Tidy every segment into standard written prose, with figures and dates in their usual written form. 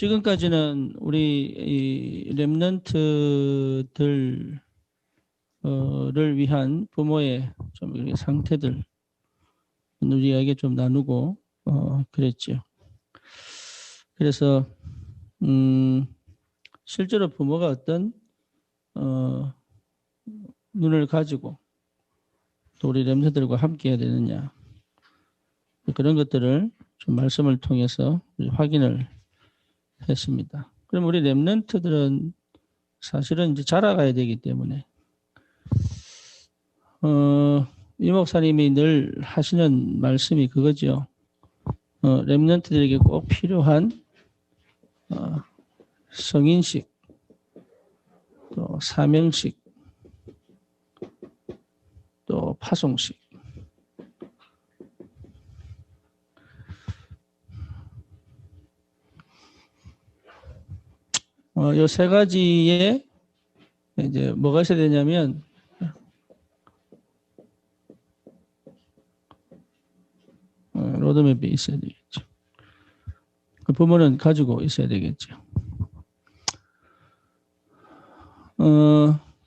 지금까지는 우리 이 랩런트들을 위한 부모의 좀 이렇게 상태들 우리에게 좀 나누고 그랬죠. 그래서 실제로 부모가 어떤 눈을 가지고 또 우리 랩런트들과 함께 해야 되느냐 그런 것들을 좀 말씀을 통해서 확인을 했습니다. 그럼 우리 랩런트들은 사실은 이제 자라가야 되기 때문에 이 목사님이 늘 하시는 말씀이 그거죠. 랩런트들에게 꼭 필요한 성인식, 또 사명식, 또 파송식. 요 세 가지에 이제 뭐가 있어야 되냐면 로드맵이 있어야 되겠죠. 그 부모는 가지고 있어야 되겠죠.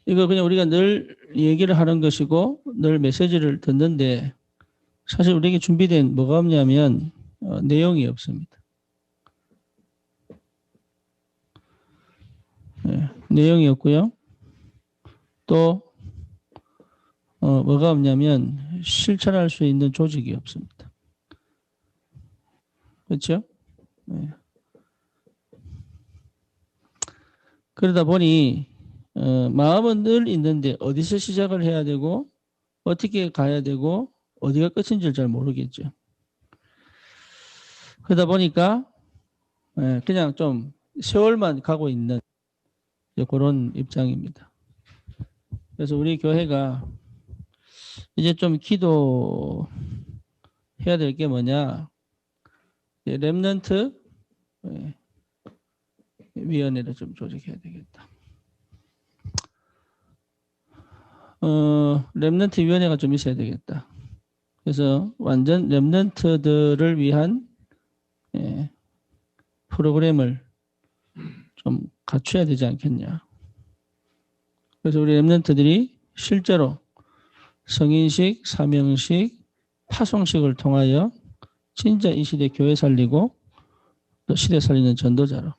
이거 그냥 우리가 늘 얘기를 하는 것이고 늘 메시지를 듣는데 사실 우리에게 준비된 뭐가 없냐면 내용이 없습니다. 네, 내용이 없고요. 또 뭐가 없냐면 실천할 수 있는 조직이 없습니다. 그렇죠? 네. 그러다 보니 마음은 늘 있는데 어디서 시작을 해야 되고 어떻게 가야 되고 어디가 끝인지를 잘 모르겠죠. 그러다 보니까 그냥 좀 세월만 가고 있는 그런 입장입니다. 그래서 우리 교회가 이제 좀 기도해야 될 게 뭐냐. 랩런트 위원회를 좀 조직해야 되겠다. 랩런트 위원회가 좀 있어야 되겠다. 그래서 완전 랩런트들을 위한 프로그램을 좀 갖춰야 되지 않겠냐. 그래서 우리 랩런트들이 실제로 성인식, 사명식, 파송식을 통하여 진짜 이 시대 교회 살리고 또 시대 살리는 전도자로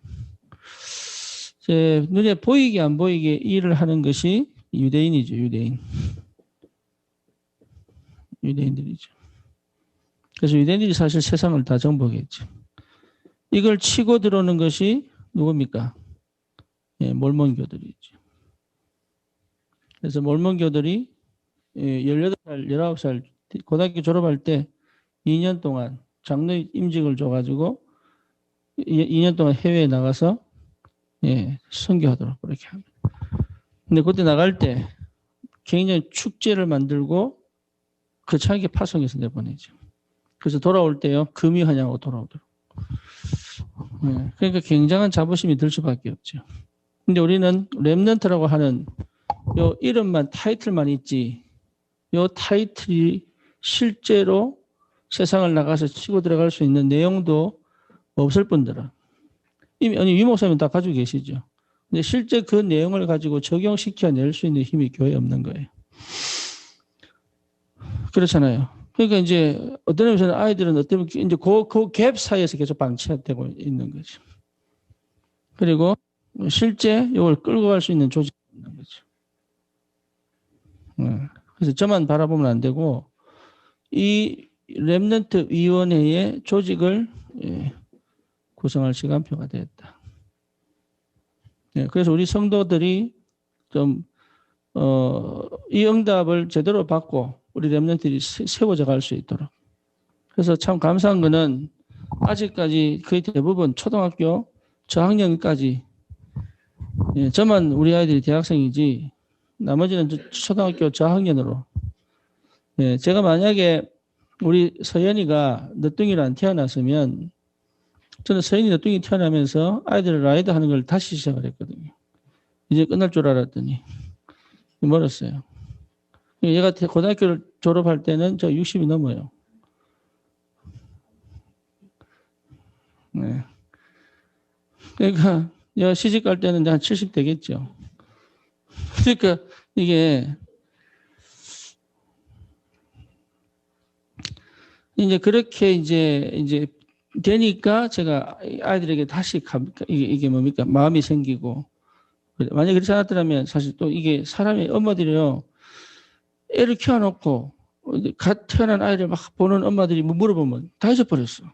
이제 눈에 보이게 안 보이게 일을 하는 것이 유대인이죠. 유대인들이죠. 그래서 유대인들이 사실 세상을 다 정복했죠. 이걸 치고 들어오는 것이 누굽니까? 몰몬교들이죠. 그래서 몰몬교들이 18살, 19살 고등학교 졸업할 때 2년 동안 장로 임직을 줘가지고 2년 동안 해외에 나가서 선교하도록 그렇게 합니다. 근데 그때 나갈 때 굉장히 축제를 만들고 거창하게 파송해서 내보내죠. 그래서 돌아올 때요 금이 환영하고 돌아오도록. 그러니까 굉장한 자부심이 들 수밖에 없죠. 근데 우리는 랩런트라고 하는 요 이름만 타이틀만 있지 요 타이틀이 실제로 세상을 나가서 치고 들어갈 수 있는 내용도 없을 뿐더러 이미 위 목사님 다 가지고 계시죠. 근데 실제 그 내용을 가지고 적용시켜낼 수 있는 힘이 교회에 없는 거예요. 그렇잖아요. 그러니까 이제 어떤 의미에서는 아이들은 어떤 이제 그 갭 사이에서 계속 방치되고 있는 거죠. 그리고 실제 이걸 끌고 갈 수 있는 조직이 없는 거죠. 그래서 저만 바라보면 안 되고 이 랩런트 위원회의 조직을 구성할 시간표가 됐다. 그래서 우리 성도들이 좀 이 응답을 제대로 받고 우리 랩런트들이 세워져 갈 수 있도록. 그래서 참 감사한 거는 아직까지 거의 대부분 초등학교 저학년까지 저만 우리 아이들이 대학생이지 나머지는 초등학교 저학년으로. 제가 만약에 우리 서연이가 늦둥이로 안 태어났으면 저는 서연이 늦둥이 태어나면서 아이들을 라이드 하는 걸 다시 시작을 했거든요. 이제 끝날 줄 알았더니 멀었어요. 얘가 고등학교를 졸업할 때는 저 60이 넘어요. 네. 그러니까 내가 시집 갈 때는 한 70 되겠죠. 그러니까 이게 이제 그렇게 이제 되니까 제가 아이들에게 다시 이게 뭡니까? 마음이 생기고 만약에 그렇지 않았더라면 사실 또 이게 사람의 엄마들이요. 애를 키워놓고 갓 태어난 아이를 막 보는 엄마들이 물어보면 다 잊어버렸어.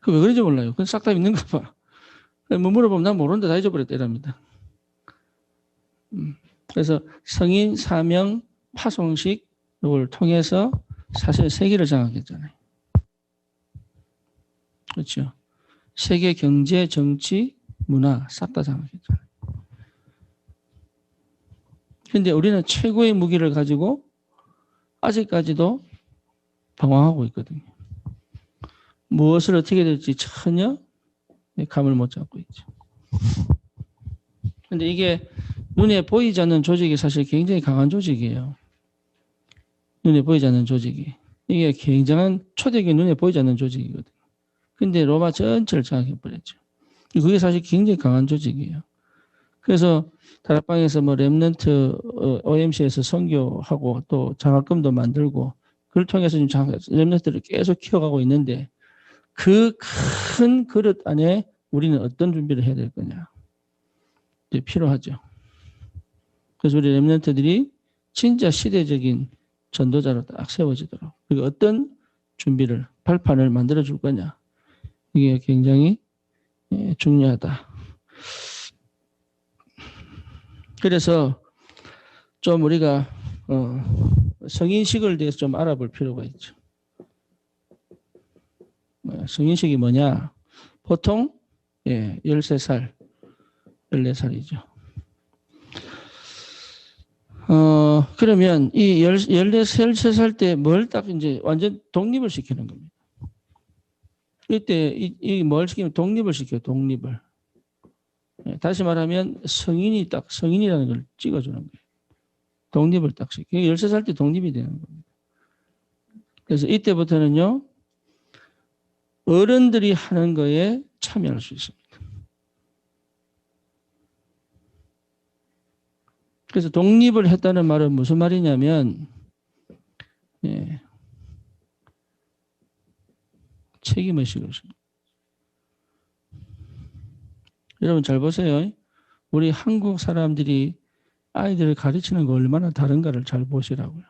그 왜 그런지 몰라요. 그건 싹 다 있는가 봐. 물어보면 난 모르는데 다 잊어버렸다 이랍니다. 그래서 성인, 사명, 파송식 이걸 통해서 사실 세계를 장악했잖아요. 그렇죠. 세계 경제, 정치, 문화 싹 다 장악했잖아요. 그런데 우리는 최고의 무기를 가지고 아직까지도 방황하고 있거든요. 무엇을 어떻게 될지 전혀 감을 못 잡고 있죠. 그런데 이게 눈에 보이지 않는 조직이 사실 굉장히 강한 조직이에요. 눈에 보이지 않는 조직이. 이게 굉장한 초대기 눈에 보이지 않는 조직이거든요. 근데 로마 전체를 장악해버렸죠. 그게 사실 굉장히 강한 조직이에요. 그래서 다락방에서 뭐 랩런트 OMC에서 선교하고 또 장학금도 만들고 그걸 통해서 지금 랩런트를 계속 키워가고 있는데 그 큰 그릇 안에 우리는 어떤 준비를 해야 될 거냐. 이제 필요하죠. 그래서 우리 랩런트들이 진짜 시대적인 전도자로 딱 세워지도록 그리고 어떤 준비를 발판을 만들어 줄 거냐. 이게 굉장히 중요하다. 그래서 좀 우리가 성인식을 대해서 좀 알아볼 필요가 있죠. 성인식이 뭐냐? 보통 13살, 14살이죠. 그러면 이 13살 때 뭘 딱 이제 완전 독립을 시키는 겁니다. 이때 이 뭘 시키면 독립을 시켜요. 독립을. 다시 말하면 성인이라는 걸 찍어주는 거예요. 독립을 딱 시켜요. 13살 때 독립이 되는 겁니다. 그래서 이때부터는요. 어른들이 하는 거에 참여할 수 있습니다. 그래서 독립을 했다는 말은 무슨 말이냐면 책임의식을 줍니다. 여러분 잘 보세요. 우리 한국 사람들이 아이들을 가르치는 거 얼마나 다른가를 잘 보시라고요.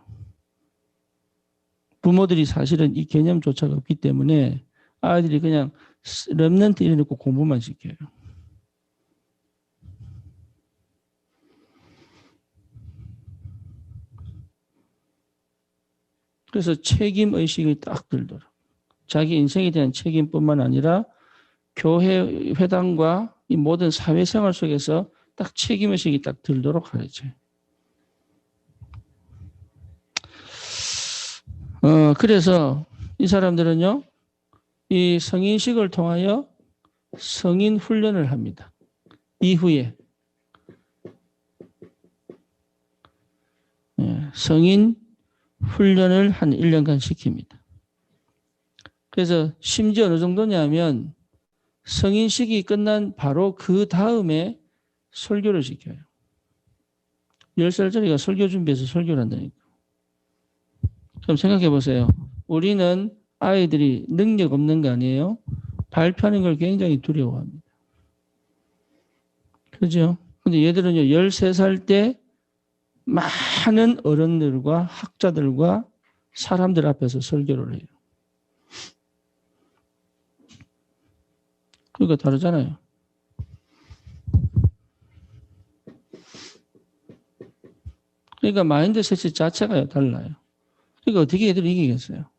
부모들이 사실은 이 개념조차가 없기 때문에 아이들이 그냥 랩런트 이래놓고 공부만 시켜요. 그래서 책임의식이 딱 들도록 자기 인생에 대한 책임뿐만 아니라 교회 회당과 이 모든 사회생활 속에서 딱 책임의식이 딱 들도록 가르쳐요. 그래서 이 사람들은요, 이 성인식을 통하여 성인 훈련을 합니다. 이후에 성인 훈련을 한 1년간 시킵니다. 그래서 심지어 어느 정도냐면 성인식이 끝난 바로 그 다음에 설교를 시켜요. 10살짜리가 설교 준비해서 설교를 한다니까. 그럼 생각해 보세요. 우리는 아이들이 능력 없는 거 아니에요? 발표하는 걸 굉장히 두려워합니다. 그죠? 근데 얘들은요, 13살 때 많은 어른들과 학자들과 사람들 앞에서 설교를 해요. 그러니까 다르잖아요. 그러니까 마인드셋 자체가 달라요. 그러니까 어떻게 애들이 이기겠어요?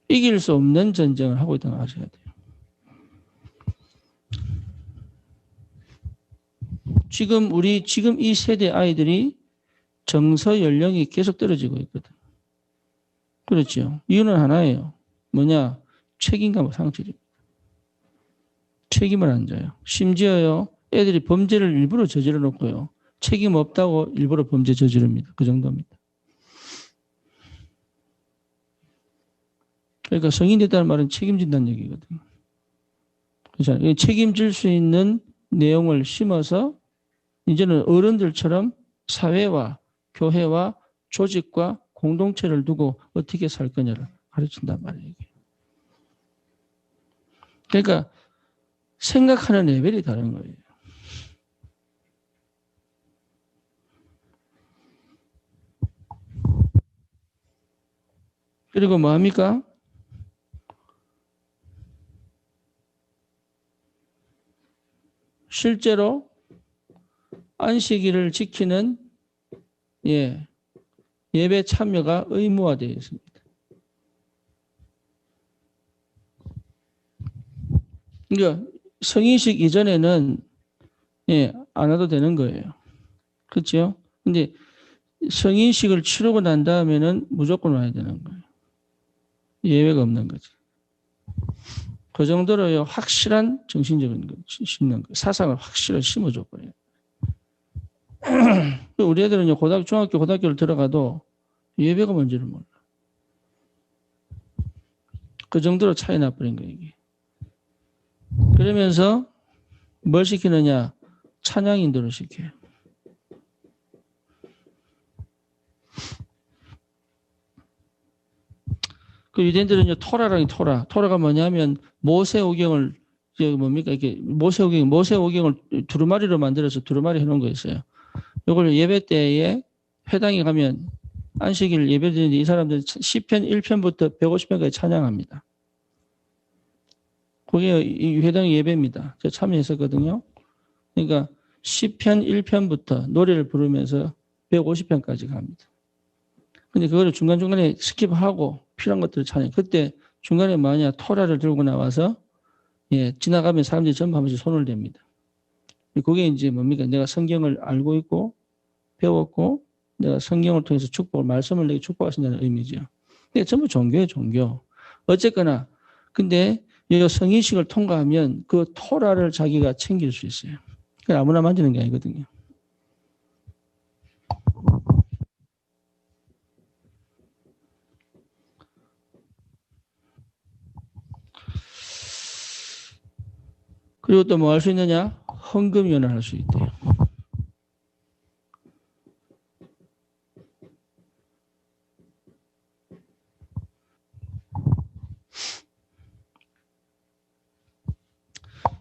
이길 수 없는 전쟁을 하고 있다는 걸 아셔야 돼요. 지금 이 세대 아이들이 정서 연령이 계속 떨어지고 있거든. 그렇죠. 이유는 하나예요. 뭐냐? 책임감 상실입니다. 책임을 안 져요. 심지어요, 애들이 범죄를 일부러 저질러 놓고요. 책임 없다고 일부러 범죄 저지릅니다. 그 정도입니다. 그러니까 성인 됐다는 말은 책임진다는 얘기거든요. 그렇잖아요. 책임질 수 있는 내용을 심어서 이제는 어른들처럼 사회와 교회와 조직과 공동체를 두고 어떻게 살 거냐를 가르친단 말이에요. 그러니까 생각하는 레벨이 다른 거예요. 그리고 뭐 합니까? 실제로 안식일을 지키는 예배 참여가 의무화되어 있습니다. 그러니까 성인식 이전에는 안 와도 되는 거예요. 그렇죠? 근데 성인식을 치르고 난 다음에는 무조건 와야 되는 거예요. 예외가 없는 거지. 그 정도로 확실한 정신적인 거 심는 거, 사상을 확실하게 심어줘버려요. 우리 애들은 중학교, 고등학교를 들어가도 예배가 뭔지를 몰라. 그 정도로 차이 나버린 거예요, 이게. 그러면서 뭘 시키느냐? 찬양 인도를 시켜요. 그 유대인들은요, 토라가 뭐냐면 모세오경을 뭡니까? 이게 모세오경을 두루마리로 만들어서 두루마리 해놓은 거였어요. 이걸 예배 때에 회당에 가면 안식일 예배 드리는데 이 사람들 시편 1편부터 150편까지 찬양합니다. 그게 이 회당 예배입니다. 제가 참여했었거든요. 그러니까 시편 1편부터 노래를 부르면서 150편까지 갑니다. 근데 그거를 중간중간에 스킵하고 필요한 것들을 찬양. 그때 중간에 뭐냐 토라를 들고 나와서 지나가면 사람들이 전부 한 번씩 손을 댑니다. 그게 이제 뭡니까? 내가 성경을 알고 있고 배웠고 내가 성경을 통해서 말씀을 내게 축복하신다는 의미죠. 근데 전부 종교예요, 종교. 어쨌거나 근데 이 성인식을 통과하면 그 토라를 자기가 챙길 수 있어요. 그냥 아무나 만지는 게 아니거든요. 그리고 또 뭐 할 수 있느냐? 헌금위원을 할 수 있대요.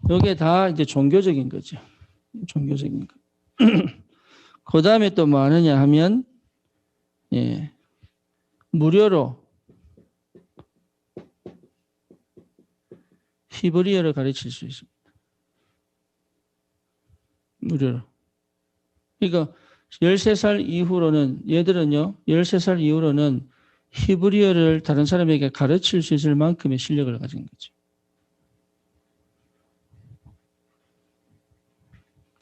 이게 다 이제 종교적인 거죠. 종교적인 거. 그 다음에 또 뭐 하느냐 하면, 무료로 히브리어를 가르칠 수 있습니다. 무료로. 그러니까 13살 이후로는, 얘들은요, 13살 이후로는 히브리어를 다른 사람에게 가르칠 수 있을 만큼의 실력을 가진 거죠.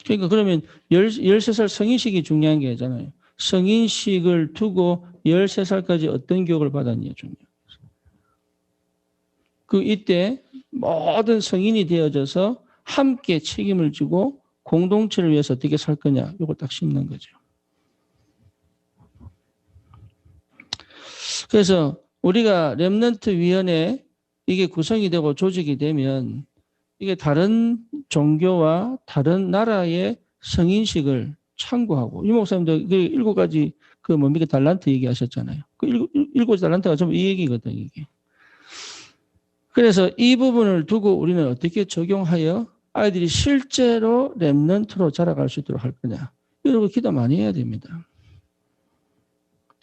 그러니까 그러면 13살 성인식이 중요한 게 아니잖아요. 성인식을 두고 13살까지 어떤 교육을 받았냐 중요해요. 이때 모든 성인이 되어져서 함께 책임을 지고 공동체를 위해서 어떻게 살 거냐 이걸 딱 심는 거죠. 그래서 우리가 렘넌트 위원회 이게 구성이 되고 조직이 되면 이게 다른 종교와 다른 나라의 성인식을 참고하고 이 목사님도 그 7가지 그 뭡니까 달란트 얘기하셨잖아요. 그 7가지 달란트가 전부 이 얘기거든 이게. 그래서 이 부분을 두고 우리는 어떻게 적용하여 아이들이 실제로 렘넌트로 자라갈 수 있도록 할 거냐. 이런 기도 많이 해야 됩니다.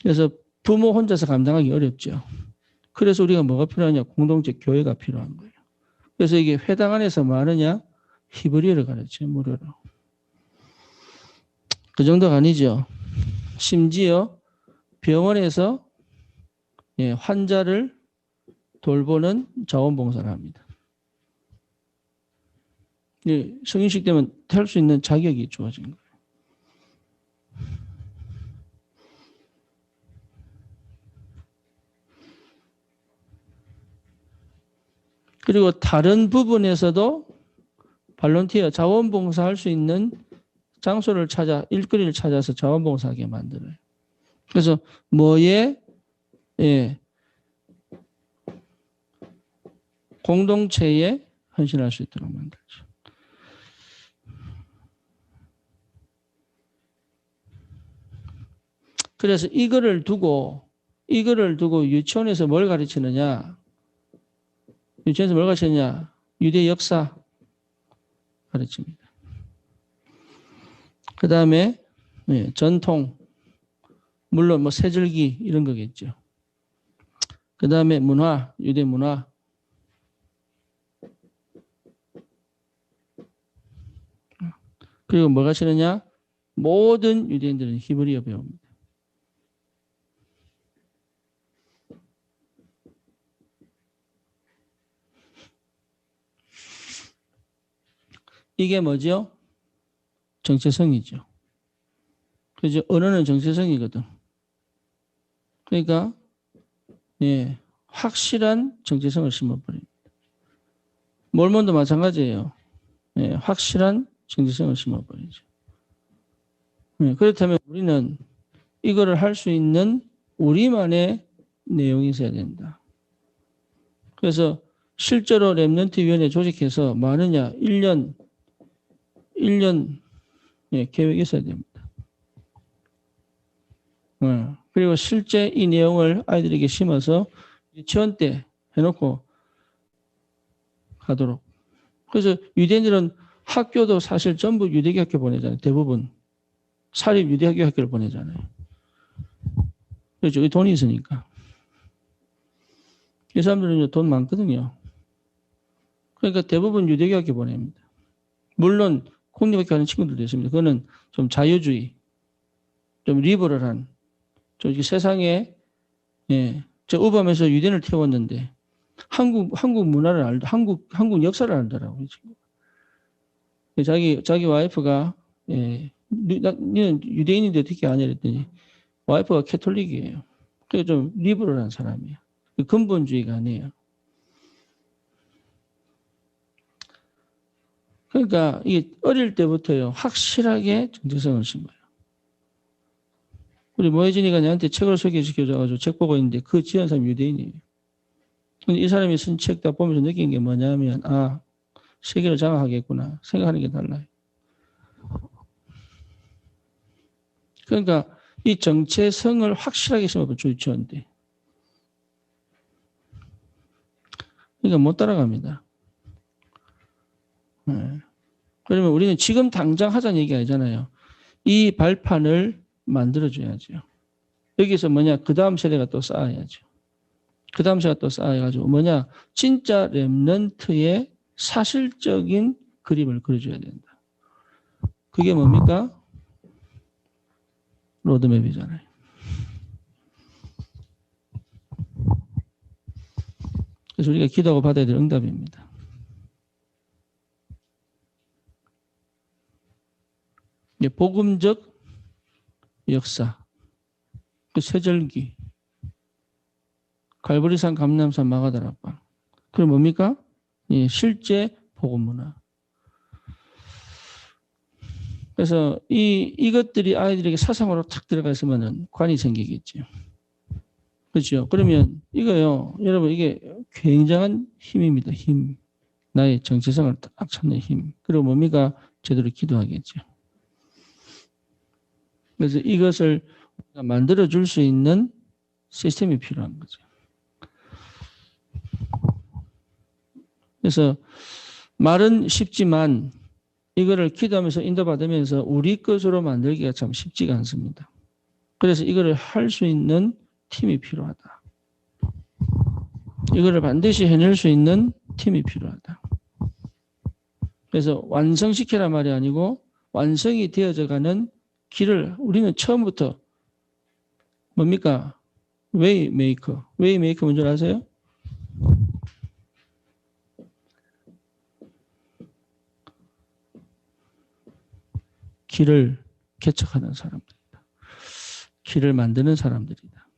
그래서 부모 혼자서 감당하기 어렵죠. 그래서 우리가 뭐가 필요하냐. 공동체 교회가 필요한 거예요. 그래서 이게 회당 안에서 뭐 하느냐? 히브리어를 가르쳐요. 무료로. 그 정도가 아니죠. 심지어 병원에서 환자를 돌보는 자원봉사를 합니다. 성인식 되면 할 수 있는 자격이 주어진 거예요. 그리고 다른 부분에서도 발론티어 자원봉사할 수 있는 장소를 일거리를 찾아서 자원봉사하게 만들어요. 그래서 공동체의 헌신할 수 있도록 만들죠. 그래서 이거를 두고 유치원에서 뭘 가르치느냐? 유치원에서 뭘 가르치느냐? 유대 역사 가르칩니다. 그 다음에 전통, 물론 뭐 세절기 이런 거겠죠. 그 다음에 문화, 유대 문화. 그리고 뭐 가르치느냐? 모든 유대인들은 히브리어 배웁니다. 이게 뭐죠? 정체성이죠. 그죠? 언어는 정체성이거든. 그러니까 확실한 정체성을 심어버립니다. 몰몬도 마찬가지예요. 확실한 정체성을 심어버리죠. 그렇다면 우리는 이거를 할 수 있는 우리만의 내용이 있어야 된다. 그래서 실제로 렘넌트 위원회 조직해서 뭐 하느냐? 1년 계획이 있어야 됩니다. 그리고 실제 이 내용을 아이들에게 심어서 유치원 때 해놓고 가도록. 그래서 유대인들은 학교도 사실 전부 유대교 학교 보내잖아요. 대부분. 사립 유대학교 학교를 보내잖아요. 그렇죠. 여기 돈이 있으니까. 이 사람들은 돈 많거든요. 그러니까 대부분 유대교 학교 보냅니다. 물론 공립학교 하는 친구들도 있습니다. 그거는 좀 자유주의, 좀 리버럴한, 좀 세상에 저 우밤에서 유대인을 태웠는데 한국 문화를 알다, 한국 역사를 알더라고요. 자기 와이프가 너는 유대인인데 어떻게 아냐 그랬더니 와이프가 캐톨릭이에요. 그게 좀 리버럴한 사람이에요. 근본주의가 아니에요. 그러니까 이게 어릴 때부터요 확실하게 정체성을 심어요. 우리 모혜진이가 나한테 책을 소개시켜줘가지고 책 보고 있는데 그 지은 사람이 유대인이에요. 근데 이 사람이 쓴 책 다 보면서 느낀 게 뭐냐면 세계를 장악하겠구나 생각하는 게 달라요. 그러니까 이 정체성을 확실하게 심어본 유치원인데 그러니까 못 따라갑니다. 그러면 우리는 지금 당장 하자는 얘기가 아니잖아요. 이 발판을 만들어줘야죠. 여기서 뭐냐 그 다음 세대가 또 쌓아야죠. 그 다음 세대가 또 쌓아가지고 뭐냐 진짜 렘넌트의 사실적인 그림을 그려줘야 된다. 그게 뭡니까? 로드맵이잖아요. 그래서 우리가 기도하고 받아야 될 응답입니다. 복음적 역사, 그 세절기, 갈보리산, 감람산, 마가다락방. 그럼 뭡니까? 실제 복음 문화. 그래서 이것들이 아이들에게 사상으로 탁 들어가 있으면 관이 생기겠죠. 그렇죠. 그러면 이거요, 여러분 이게 굉장한 힘입니다. 힘. 나의 정체성을 딱 찾는 힘. 그리고 뭡니까? 제대로 기도하겠죠. 그래서 이것을 만들어줄 수 있는 시스템이 필요한 거죠. 그래서 말은 쉽지만 이거를 기도하면서 인도받으면서 우리 것으로 만들기가 참 쉽지가 않습니다. 그래서 이거를 할 수 있는 팀이 필요하다. 이거를 반드시 해낼 수 있는 팀이 필요하다. 그래서 완성시키란 말이 아니고 완성이 되어져가는 길을 우리는 처음부터 뭡니까? 웨이메이커. 웨이메이커 뭔지 아세요? 길을 개척하는 사람들이다. 길을 만드는 사람들이다.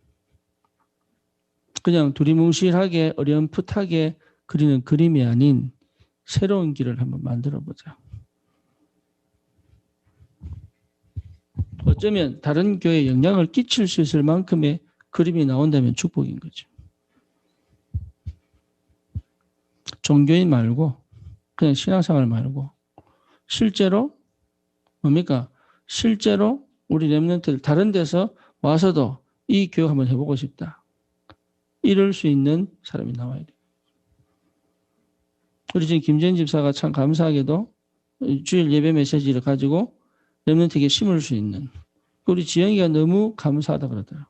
그냥 두리뭉실하게 어렴풋하게 그리는 그림이 아닌 새로운 길을 한번 만들어보자. 어쩌면 다른 교회에 영향을 끼칠 수 있을 만큼의 그림이 나온다면 축복인 거죠. 종교인 말고 그냥 신앙생활 말고 실제로 뭡니까? 실제로 우리 렘넌트들 다른 데서 와서도 이 교육 한번 해보고 싶다. 이럴 수 있는 사람이 나와야 돼요. 우리 지금 김재인 집사가 참 감사하게도 주일 예배 메시지를 가지고 렘넌트에게 심을 수 있는, 우리 지영이가 너무 감사하다 그러더라고요.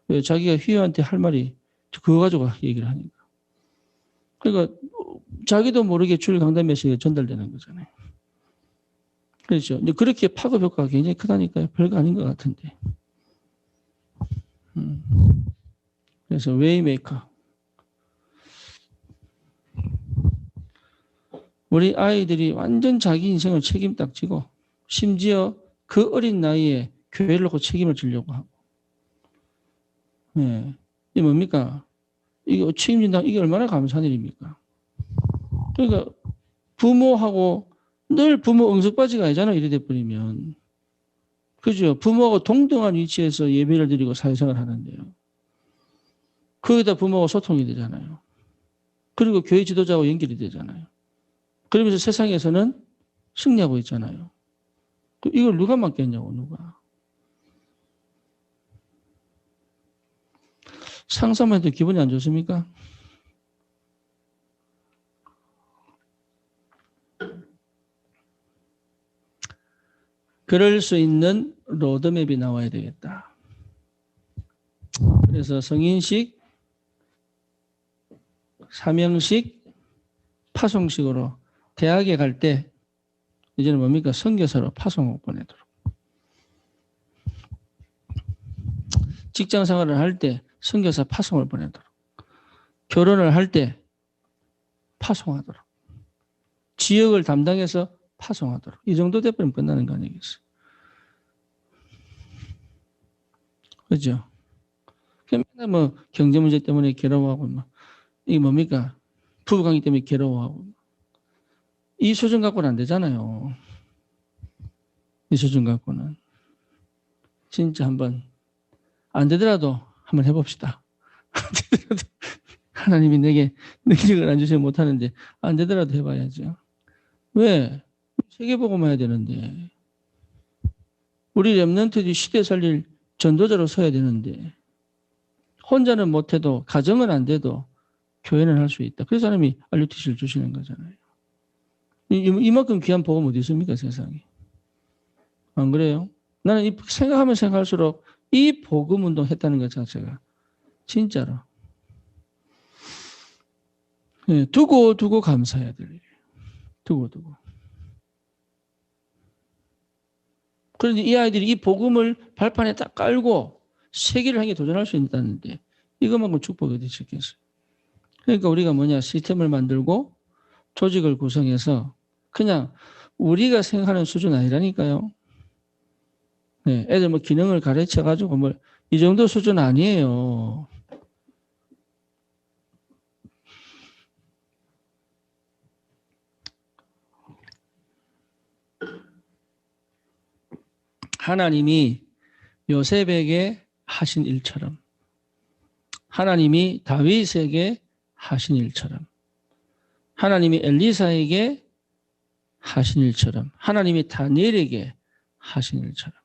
왜? 자기가 휘어한테 할 말이 그거 가지고 얘기를 하니까. 그러니까 자기도 모르게 주일 강단 메시지가 전달되는 거잖아요. 그렇죠. 그렇게 파급 효과가 굉장히 크다니까요. 별거 아닌 것 같은데. 그래서 웨이메이커. 우리 아이들이 완전 자기 인생을 책임 딱 지고 심지어 그 어린 나이에 교회를 놓고 책임을 지려고 하고. 네. 이게 뭡니까? 이거 책임진다. 이게 얼마나 감사한 일입니까? 그러니까 부모하고 늘 부모 응석바지가 아니잖아. 이래 돼버리면. 그죠? 부모하고 동등한 위치에서 예배를 드리고 사회생활을 하는데요. 거기다 부모하고 소통이 되잖아요. 그리고 교회 지도자하고 연결이 되잖아요. 그러면서 세상에서는 승리하고 있잖아요. 이걸 누가 맡겠냐고, 누가. 상사만 해도 기분이 안 좋습니까? 그럴 수 있는 로드맵이 나와야 되겠다. 그래서 성인식, 사명식, 파송식으로 대학에 갈 때 이제는 뭡니까? 선교사로 파송을 보내도록. 직장 생활을 할 때 선교사 파송을 보내도록. 결혼을 할 때 파송하도록. 지역을 담당해서 파송하도록. 이 정도 돼버리면 끝나는 거 아니겠어요? 그죠? 맨날 뭐 경제 문제 때문에 괴로워하고, 이게 뭡니까? 부부관계 때문에 괴로워하고. 이 수준 갖고는 안 되잖아요. 이 수준 갖고는. 진짜 한번, 안 되더라도 한번 해봅시다. 안 되더라도 하나님이 내게 능력을 안 주시면 못하는데, 안 되더라도 해봐야죠. 왜? 세계복음만 해야 되는데. 우리 렘넌트들이 시대 살릴 전도자로 서야 되는데, 혼자는 못해도, 가정은 안 돼도, 교회는 할 수 있다. 그래서 하나님이 RUTC를 주시는 거잖아요. 이만큼 귀한 복음 어디 있습니까, 세상에? 안 그래요? 나는 생각하면 생각할수록 이 복음 운동 했다는 것 자체가 진짜로. 네, 두고 감사해야 될 일이에요. 두고. 그런데 이 아이들이 이 복음을 발판에 딱 깔고 세계를 향해 도전할 수 있다는데 이것만큼 축복이 어디 있겠어요? 그러니까 우리가 뭐냐, 시스템을 만들고 조직을 구성해서 그냥 우리가 생각하는 수준 아니라니까요. 네, 애들 뭐 기능을 가르쳐가지고 뭐 이 정도 수준 아니에요. 하나님이 요셉에게 하신 일처럼, 하나님이 다윗에게 하신 일처럼, 하나님이 엘리사에게 하신 일처럼, 하나님이 다니엘에게 하신 일처럼,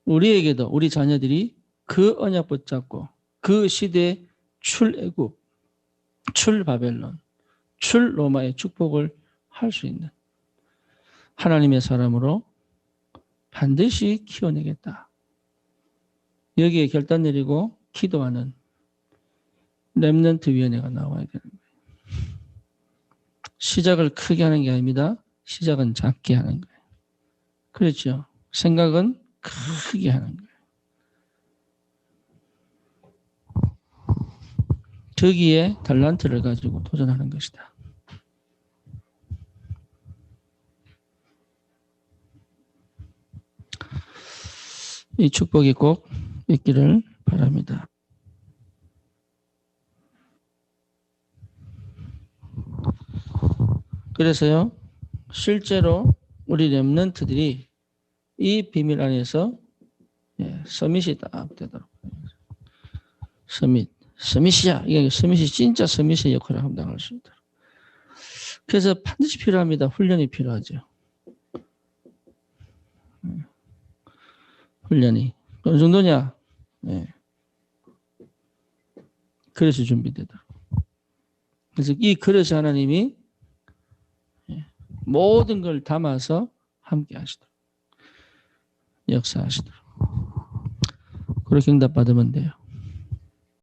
우리에게도 우리 자녀들이 그 언약 붙잡고 그 시대의 출애굽, 출바벨론, 출로마의 축복을 할 수 있는 하나님의 사람으로 반드시 키워내겠다. 여기에 결단 내리고 기도하는 렘넌트 위원회가 나와야 되는 거예요. 시작을 크게 하는 게 아닙니다. 시작은 작게 하는 거예요. 그렇죠. 생각은 크게 하는 거예요. 저기에 달란트를 가지고 도전하는 것이다. 이 축복이 꼭 있기를 바랍니다. 그래서요, 실제로 우리 렘넌트들이 이 비밀 안에서 서밋이 딱 되도록. 서밋이야. 이게 서밋이 진짜 서밋의 역할을 감당할 수 있도록. 그래서 반드시 필요합니다. 훈련이 필요하죠. 훈련이. 어느 정도냐? 네. 그릇이 준비되도록. 그래서 이 그릇이 하나님이 모든 걸 담아서 함께 하시도록. 역사하시도록. 그렇게 응답받으면 돼요.